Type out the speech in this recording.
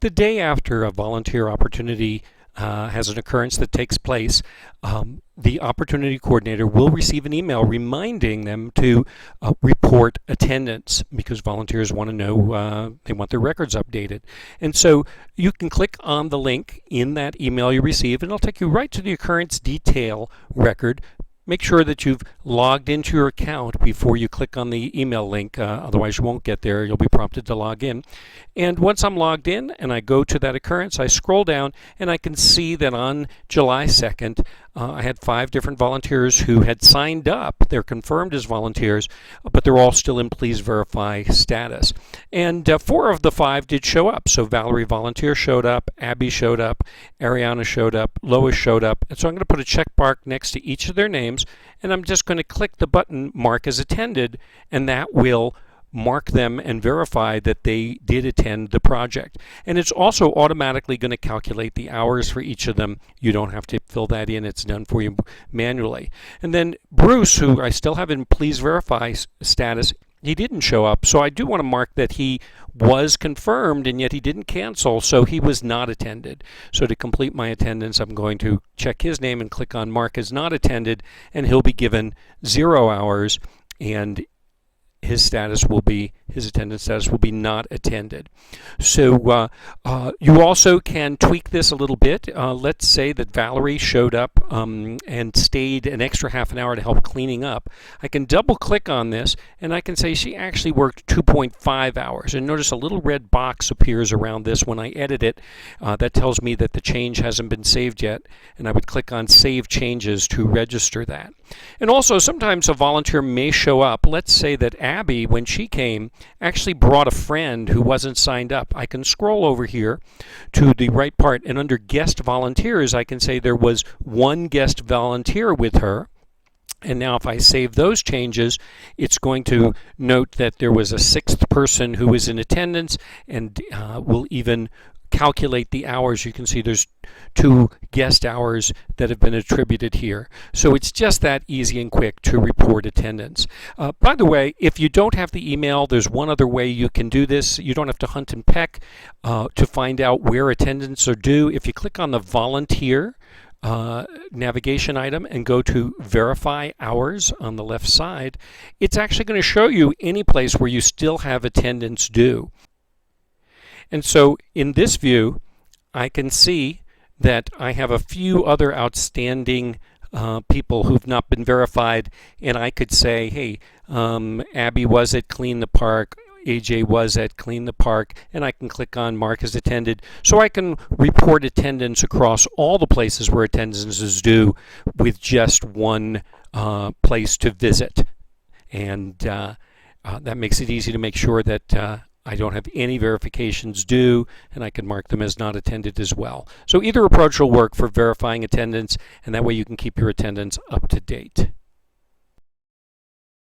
The day after a volunteer opportunity has an occurrence that takes place, the opportunity coordinator will receive an email reminding them to report attendance because volunteers want to know, they want their records updated. And so you can click on the link in that email you receive and it'll take you right to the occurrence detail record. Make sure that you've logged into your account before you click on the email link, otherwise you won't get there. You'll be prompted to log in. And once I'm logged in and I go to that occurrence, I scroll down and I can see that on July 2nd, I had 5 different volunteers who had signed up. They're confirmed as volunteers, but they're all still in Please Verify status. And 4 of the 5 did show up. So Valerie Volunteer showed up, Abby showed up, Ariana showed up, Lois showed up. And so I'm going to put a check mark next to each of their names, and I'm just going to click the button Mark as Attended, and that will mark them and verify that they did attend the project. And it's also automatically going to calculate the hours for each of them. You don't have to fill that in. It's done for you manually. And then Bruce, who I still have in Please Verify status, he didn't show up. So I do want to mark that he was confirmed and yet he didn't cancel, so he was not attended. So to complete my attendance, I'm going to check his name and click on Mark as not attended, and he'll be given 0 hours, and his attendance status will be not attended. So you also can tweak this a little bit. Let's say that Valerie showed up and stayed an extra half an hour to help cleaning up. I can double click on this and I can say she actually worked 2.5 hours. And notice a little red box appears around this when I edit it. That tells me that the change hasn't been saved yet, and I would click on Save Changes to register that. And also sometimes a volunteer may show up. Let's say that Abby, when she came, actually brought a friend who wasn't signed up. I can scroll over here to the right part, and under guest volunteers I can say there was 1 guest volunteer with her. And now if I save those changes, it's going to note that there was a 6th person who was in attendance, and will even calculate the hours. You can see there's 2 guest hours that have been attributed here. So it's just that easy and quick to report attendance. By the way, if you don't have the email, there's one other way you can do this. You don't have to hunt and peck to find out where attendance are due. If you click on the volunteer navigation item and go to Verify Hours on the left side, it's actually going to show you any place where you still have attendance due. And so in this view, I can see that I have a few other outstanding people who've not been verified, and I could say, hey, Abby was at Clean the Park, AJ was at Clean the Park, and I can click on Mark as attended. So I can report attendance across all the places where attendance is due with just one place to visit. And that makes it easy to make sure that I don't have any verifications due, and I can mark them as not attended as well. So either approach will work for verifying attendance, and that way you can keep your attendance up to date.